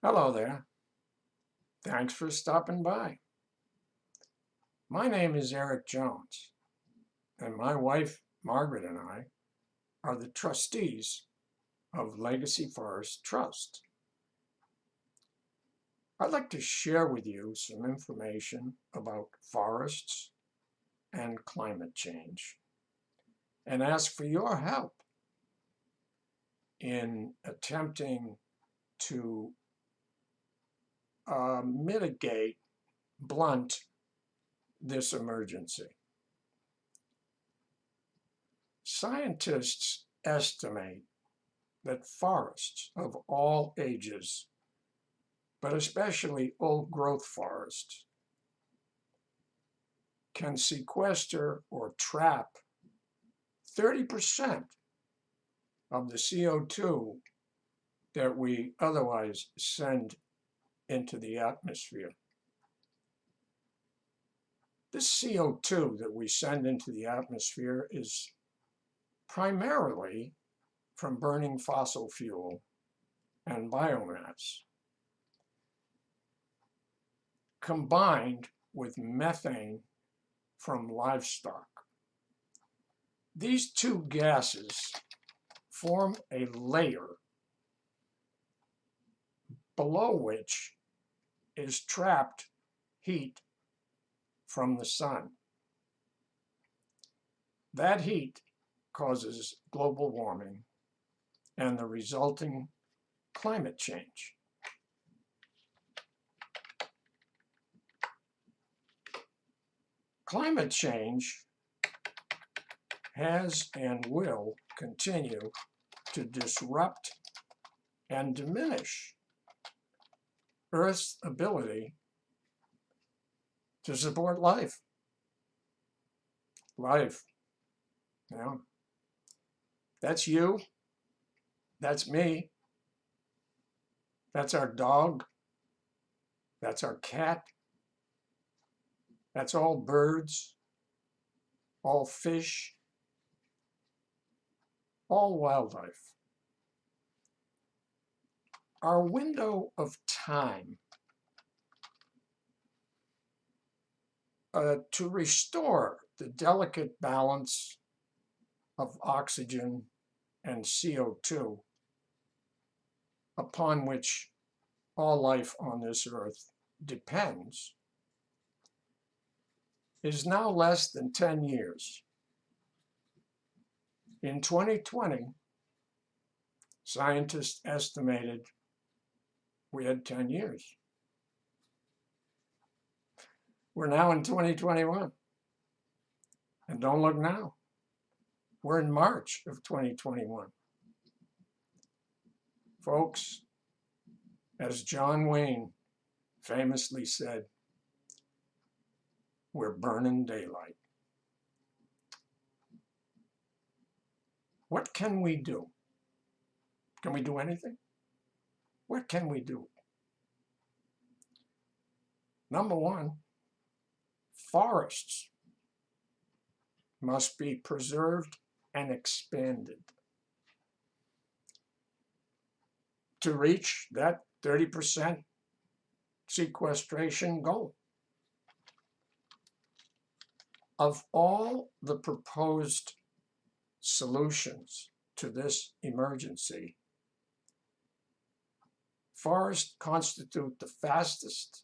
Hello there. Thanks for stopping by. My name is Eric Jones, and my wife, Margaret, and I are the trustees of Legacy Forest Trust. I'd like to share with you some information about forests and climate change and ask for your help in attempting to blunt this emergency. Scientists estimate that forests of all ages, but especially old-growth forests, can sequester or trap 30% of the CO2 that we otherwise send into the atmosphere. This CO2 that we send into the atmosphere is primarily from burning fossil fuel and biomass, combined with methane from livestock. These two gases form a layer below which is trapped heat from the sun. That heat causes global warming and the resulting climate change. Climate change has and will continue to disrupt and diminish Earth's ability to support life. Life, you know, that's you, that's me, that's our dog, that's our cat, that's all birds, all fish, all wildlife. Our window of time to restore the delicate balance of oxygen and CO2 upon which all life on this earth depends is now less than 10 years. In 2020, scientists estimated we had 10 years. We're now in 2021. And don't look now. We're in March of 2021. Folks, as John Wayne famously said, we're burning daylight. What can we do? Can we do anything? What can we do? Number one, forests must be preserved and expanded to reach that 30% sequestration goal. Of all the proposed solutions to this emergency, forests constitute the fastest,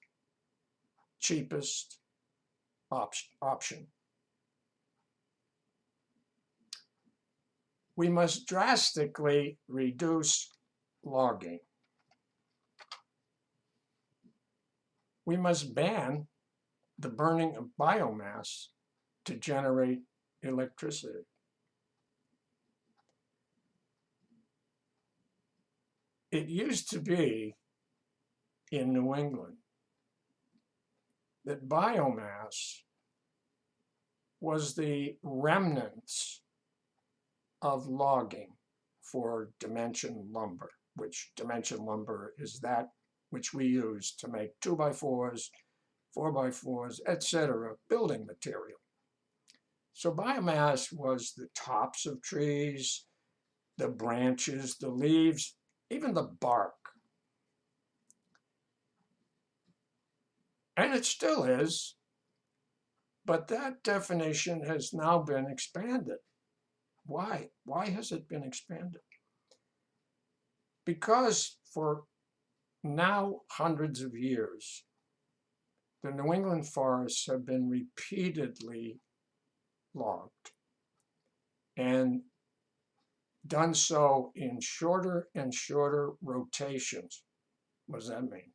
cheapest option. We must drastically reduce logging. We must ban the burning of biomass to generate electricity. It used to be in New England that biomass was the remnants of logging for dimension lumber, which dimension lumber is that which we use to make 2x4s, 4x4s, etc., building material. So biomass was the tops of trees, the branches, the leaves, even the bark. And it still is, but that definition has now been expanded. Why? Why has it been expanded? Because for now hundreds of years, the New England forests have been repeatedly logged and done so in shorter and shorter rotations. What does that mean?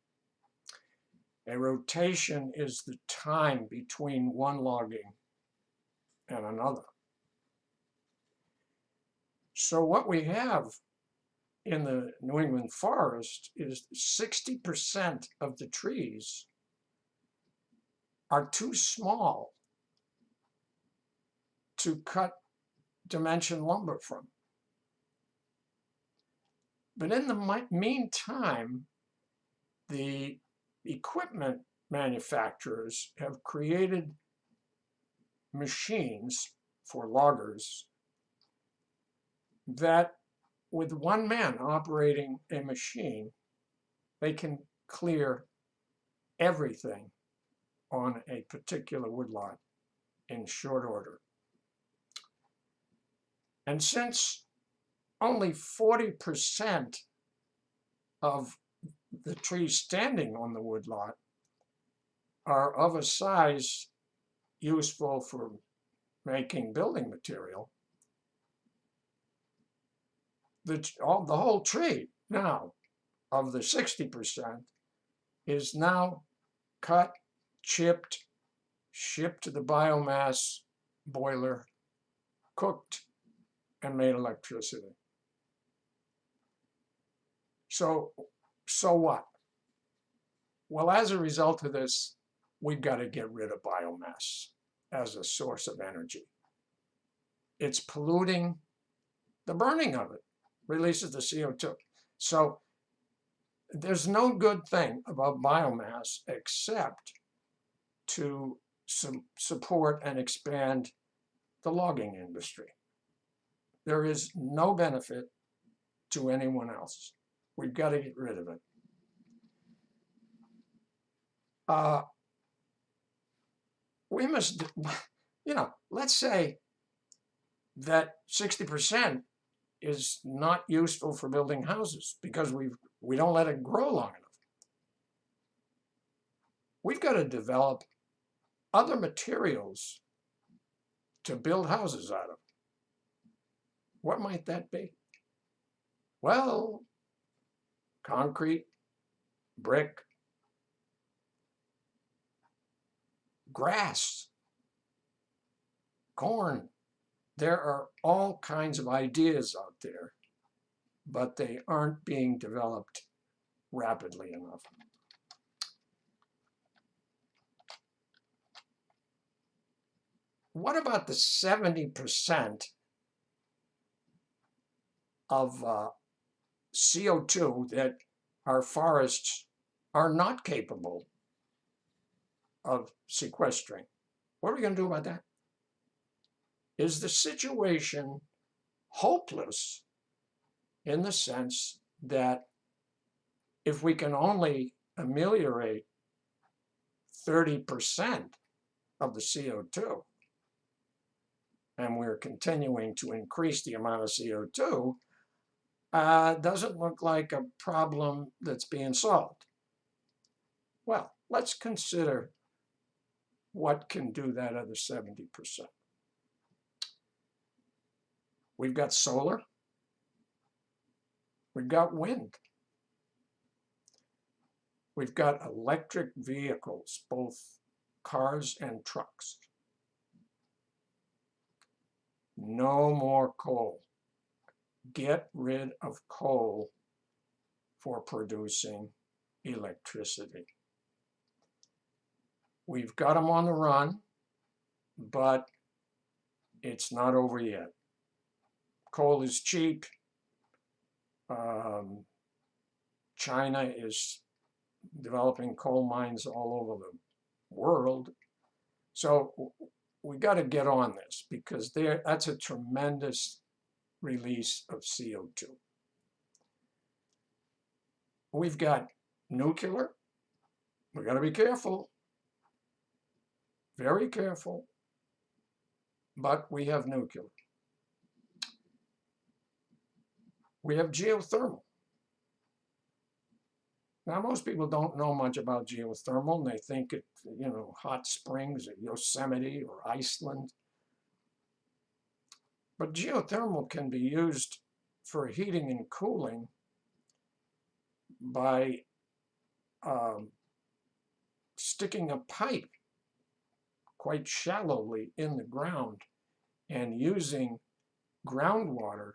A rotation is the time between one logging and another. So what we have in the New England forest is 60% of the trees are too small to cut dimension lumber from. But in the meantime, the equipment manufacturers have created machines for loggers that, with one man operating a machine, they can clear everything on a particular woodlot in short order. And since only 40% of the trees standing on the woodlot are of a size useful for making building material, the whole tree now of the 60% is now cut, chipped, shipped to the biomass boiler, cooked, and made electricity. So what? Well, as a result of this, we've got to get rid of biomass as a source of energy. It's polluting. The burning of it releases the CO2. So there's no good thing about biomass except to support and expand the logging industry. There is no benefit to anyone else. We've got to get rid of it. We must, let's say that 60% is not useful for building houses because we don't let it grow long enough. We've got to develop other materials to build houses out of. What might that be? Well, concrete, brick, grass, corn. There are all kinds of ideas out there, but they aren't being developed rapidly enough. What about the 70% of CO2 that our forests are not capable of sequestering? What are we going to do about that? Is the situation hopeless in the sense that if we can only ameliorate 30% of the CO2, and we're continuing to increase the amount of CO2, doesn't look like a problem that's being solved. Well, let's consider what can do that other 70%. We've got solar. We've got wind. We've got electric vehicles, both cars and trucks. No more coal. Get rid of coal for producing electricity. We've got them on the run, but it's not over yet. Coal is cheap. China is developing coal mines all over the world. So we got to get on this because that's a tremendous release of CO2. We've got nuclear. We got to be careful. Very careful, but we have nuclear. We have geothermal. Now, most people don't know much about geothermal, and they think it's, hot springs at Yosemite or Iceland. But geothermal can be used for heating and cooling by sticking a pipe quite shallowly in the ground and using groundwater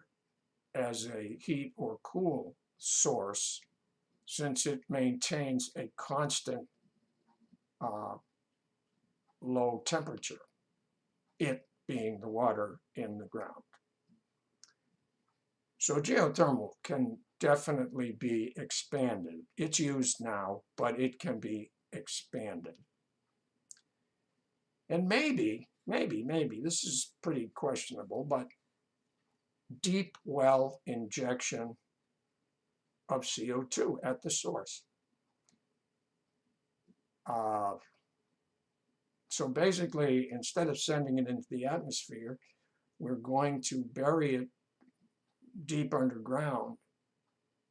as a heat or cool source, since it maintains a constant low temperature, it being the water in the ground. So geothermal can definitely be expanded. It's used now, but it can be expanded. And maybe, this is pretty questionable, but deep well injection of CO2 at the source. So basically, instead of sending it into the atmosphere, we're going to bury it deep underground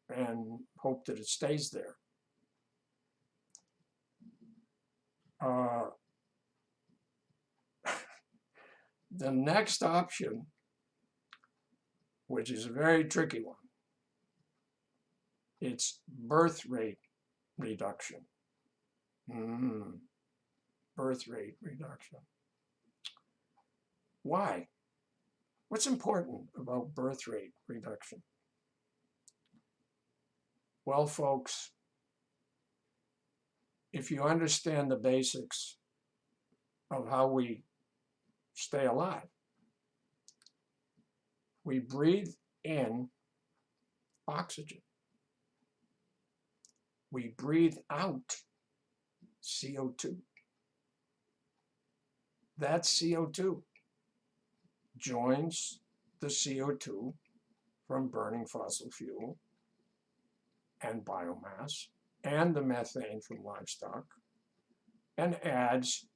and hope that it stays there. The next option, which is a very tricky one, it's birth rate reduction. Birth rate reduction. Why? What's important about birth rate reduction? Well, folks, if you understand the basics of how we stay alive, we breathe in oxygen. We breathe out CO2. That CO2 joins the CO2 from burning fossil fuel and biomass and the methane from livestock and adds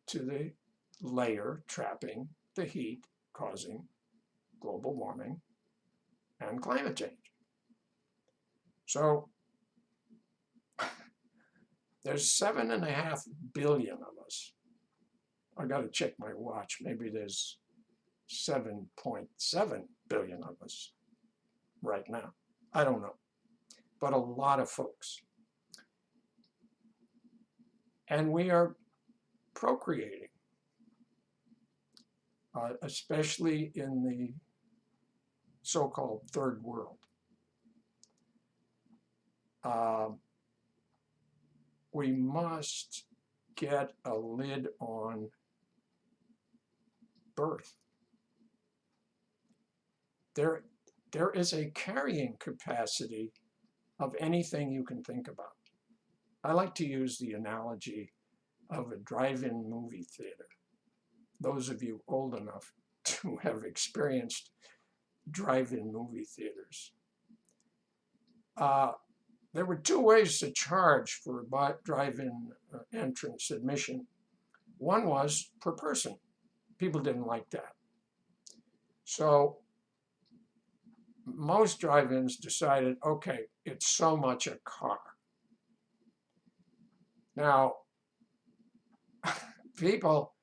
to the layer trapping the heat causing global warming and climate change. So there's 7.5 billion of us. I got to check my watch. Maybe there's 7.7 billion of us right now. I don't know, but a lot of folks. And we are procreating, especially in the so-called third world. We must get a lid on birth. There is a carrying capacity of anything you can think about. I like to use the analogy of a drive-in movie theater. Those of you old enough to have experienced drive-in movie theaters. There were two ways to charge for drive-in entrance admission. One was per person. People didn't like that. So most drive-ins decided, okay, it's so much a car. Now, people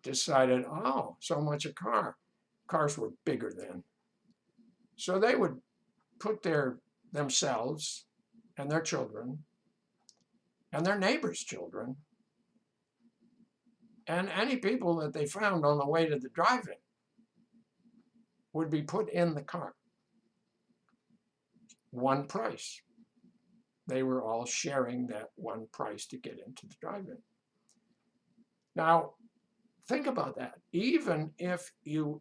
decided, oh, so much a car. Cars were bigger then. So they would put themselves and their children and their neighbors' children and any people that they found on the way to the drive-in would be put in the car. One price. They were all sharing that one price to get into the drive-in. Now, think about that. Even if you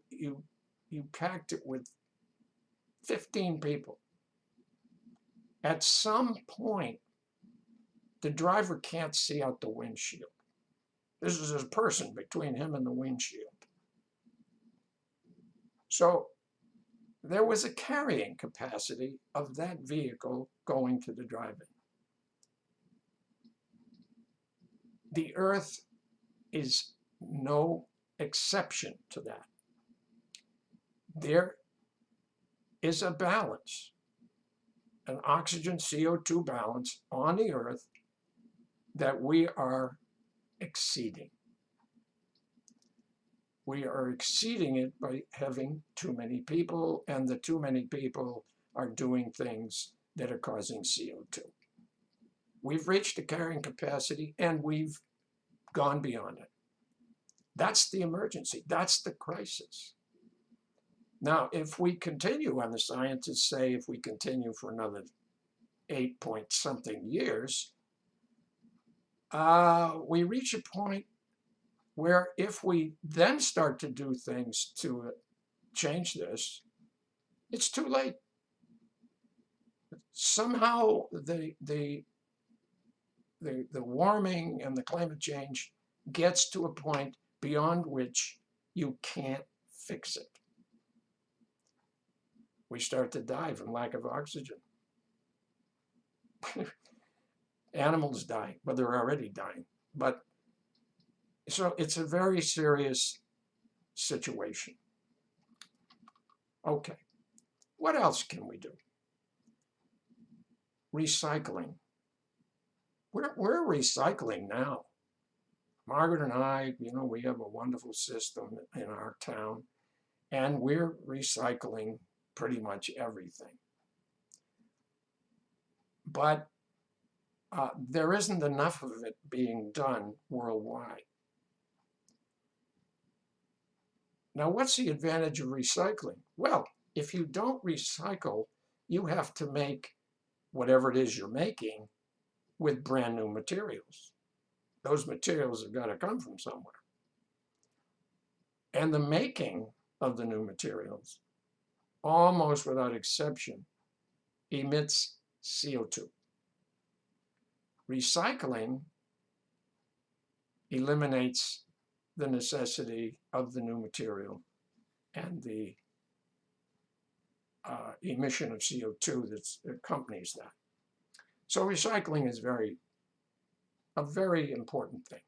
packed it with 15 people, at some point, the driver can't see out the windshield. This is a person between him and the windshield. So there was a carrying capacity of that vehicle going to the drive-in. The Earth is no exception to that. There is a balance, an oxygen CO2 balance on the earth that we are exceeding. We are exceeding it by having too many people, and the too many people are doing things that are causing CO2. We've reached the carrying capacity and we've gone beyond it. That's the emergency. That's the crisis. Now, if we continue, and the scientists say if we continue for another 8 point something years, we reach a point where if we then start to do things to change this, it's too late. Somehow the warming and the climate change gets to a point beyond which you can't fix it. We start to die from lack of oxygen. Animals die, but they're already dying. But so it's a very serious situation. Okay, what else can we do? Recycling. We're recycling now. Margaret and I, we have a wonderful system in our town, and we're recycling pretty much everything. But there isn't enough of it being done worldwide. Now, what's the advantage of recycling? Well, if you don't recycle, you have to make whatever it is you're making with brand new materials. Those materials have got to come from somewhere. And the making of the new materials, almost without exception, emits CO2. Recycling eliminates the necessity of the new material and the emission of CO2 that accompanies that. So recycling is a very important thing.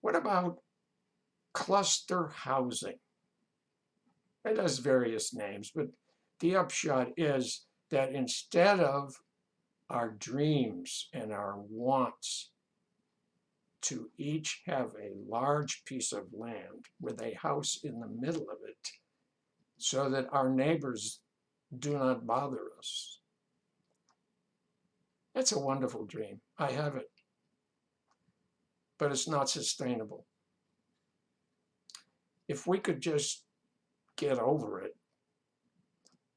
What about cluster housing? It has various names, but the upshot is that instead of our dreams and our wants to each have a large piece of land with a house in the middle of it so that our neighbors do not bother us. That's a wonderful dream. I have it. But it's not sustainable. If we could just get over it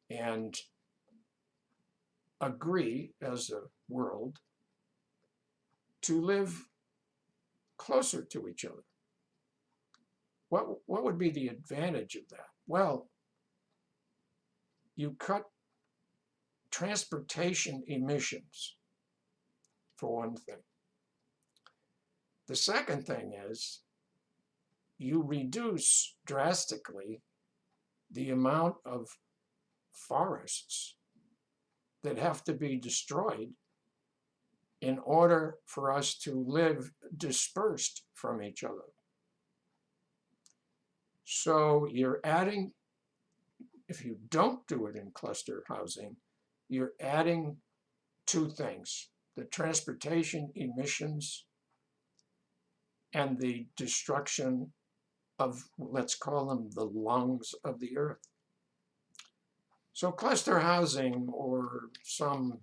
and agree as a world to live closer to each other. What would be the advantage of that? Well, you cut transportation emissions, for one thing. The second thing is you reduce drastically the amount of forests that have to be destroyed in order for us to live dispersed from each other. So you're adding, if you don't do it in cluster housing, you're adding two things: the transportation emissions and the destruction of, let's call them, the lungs of the earth. So cluster housing, or some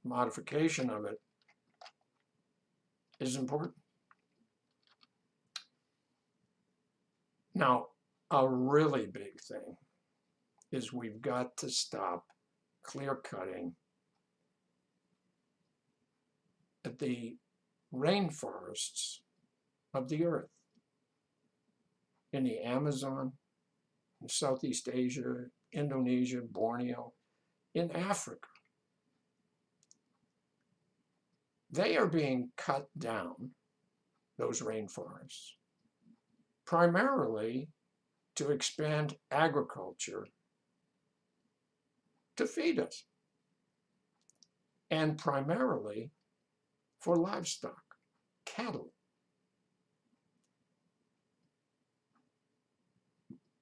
modification of it, is important. Now, a really big thing is we've got to stop clear-cutting at the rainforests of the earth. In the Amazon, in Southeast Asia, Indonesia, Borneo, in Africa. They are being cut down, those rainforests, primarily to expand agriculture to feed us, and primarily for livestock, cattle.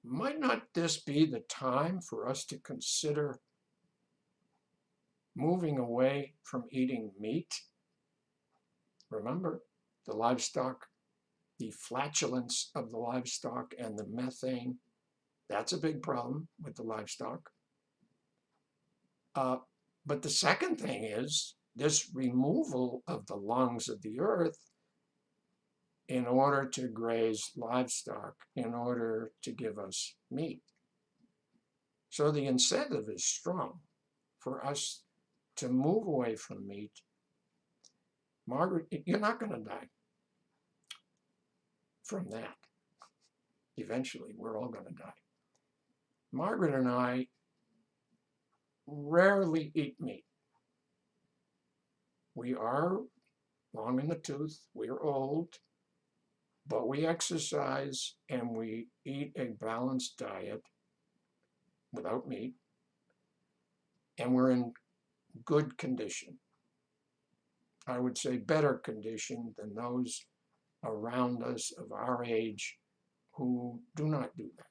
Might not this be the time for us to consider moving away from eating meat? Remember, the livestock, the flatulence of the livestock and the methane, that's a big problem with the livestock. But the second thing is this removal of the lungs of the earth in order to graze livestock, in order to give us meat. So the incentive is strong for us to move away from meat. Margaret, you're not going to die from that. Eventually, we're all going to die. Margaret and I rarely eat meat. We are long in the tooth, we're old, but we exercise and we eat a balanced diet without meat, and we're in good condition. I would say better condition than those around us of our age who do not do that.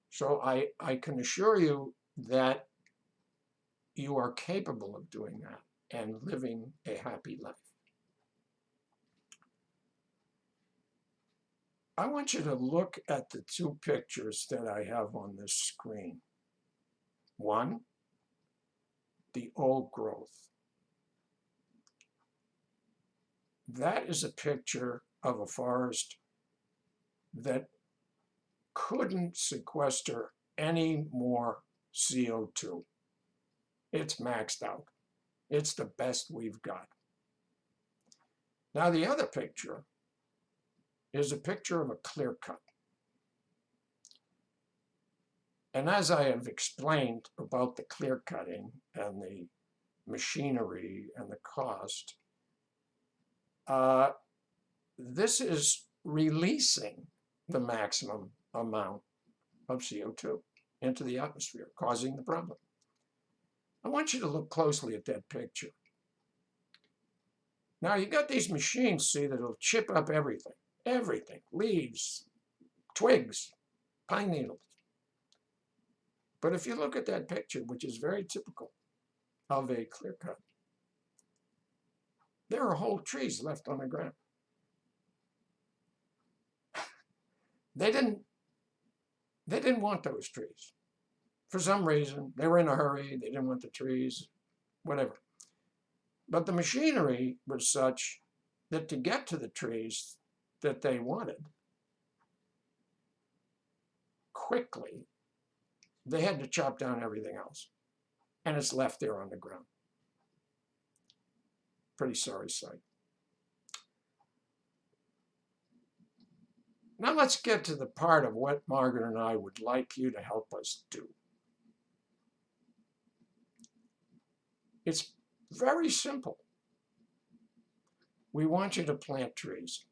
So I can assure you that you are capable of doing that and living a happy life. I want you to look at the two pictures that I have on this screen. One, the old growth. That is a picture of a forest that couldn't sequester any more CO2. It's maxed out. It's the best we've got. Now the other picture is a picture of a clear cut. And as I have explained about the clear cutting and the machinery and the cost, this is releasing the maximum amount of CO2 into the atmosphere, causing the problem. I want you to look closely at that picture. Now you got these machines, see, that'll chip up everything, leaves, twigs, pine needles. But if you look at that picture, which is very typical of a clear cut, there are whole trees left on the ground. They didn't want those trees. For some reason, they were in a hurry, they didn't want the trees, whatever. But the machinery was such that to get to the trees that they wanted quickly, they had to chop down everything else. And it's left there on the ground. Pretty sorry sight. Now let's get to the part of what Margaret and I would like you to help us do. It's very simple. We want you to plant trees.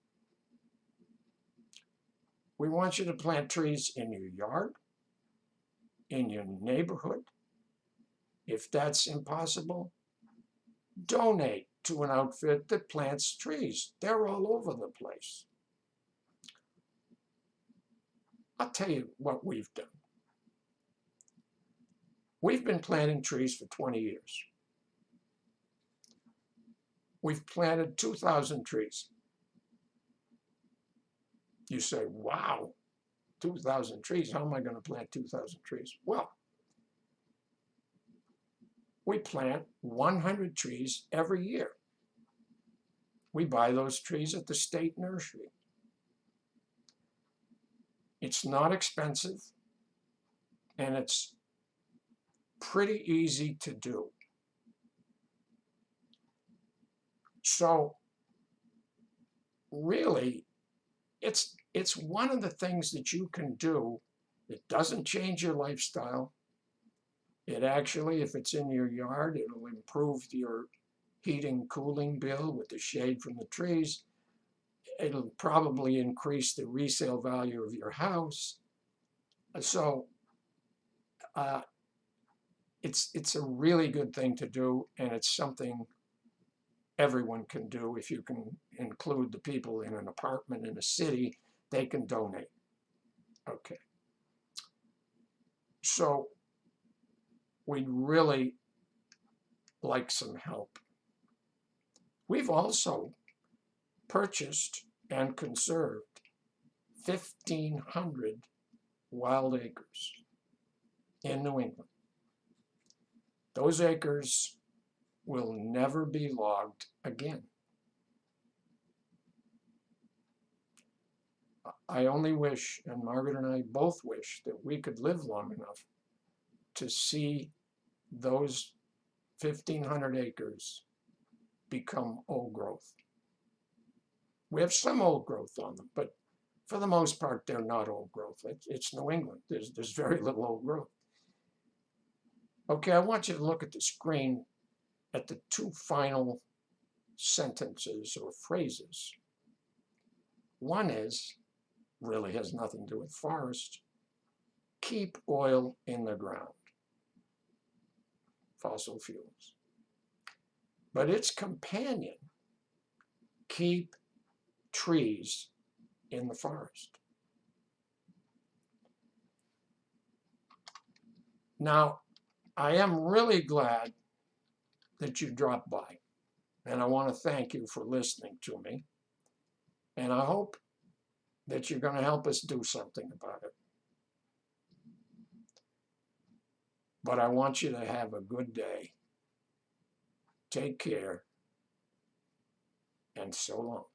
We want you to plant trees in your yard, in your neighborhood. If that's impossible, donate to an outfit that plants trees. They're all over the place. I'll tell you what we've done. We've been planting trees for 20 years. We've planted 2,000 trees. You say, wow, 2,000 trees. How am I going to plant 2,000 trees? Well, we plant 100 trees every year. We buy those trees at the state nursery. It's not expensive, and it's pretty easy to do. So really, it's one of the things that you can do. It doesn't change your lifestyle. It actually, if it's in your yard, it'll improve your heating, cooling bill with the shade from the trees. It'll probably increase the resale value of your house. So it's a really good thing to do, and it's something everyone can do. If you can include the people in an apartment in a city, they can donate. Okay. So we'd really like some help. We've also purchased and conserved 1,500 wild acres in New England. Those acres will never be logged again. I only wish, and Margaret and I both wish, that we could live long enough to see those 1,500 acres become old growth. We have some old growth on them, but for the most part, they're not old growth. It's New England. There's very little old growth. Okay, I want you to look at the screen at the two final sentences or phrases. One is, really has nothing to do with forest, keep oil in the ground, fossil fuels. But its companion, keep trees in the forest. Now, I am really glad that you dropped by, and I want to thank you for listening to me, and I hope that you're going to help us do something about it. But I want you to have a good day. Take care, and so long.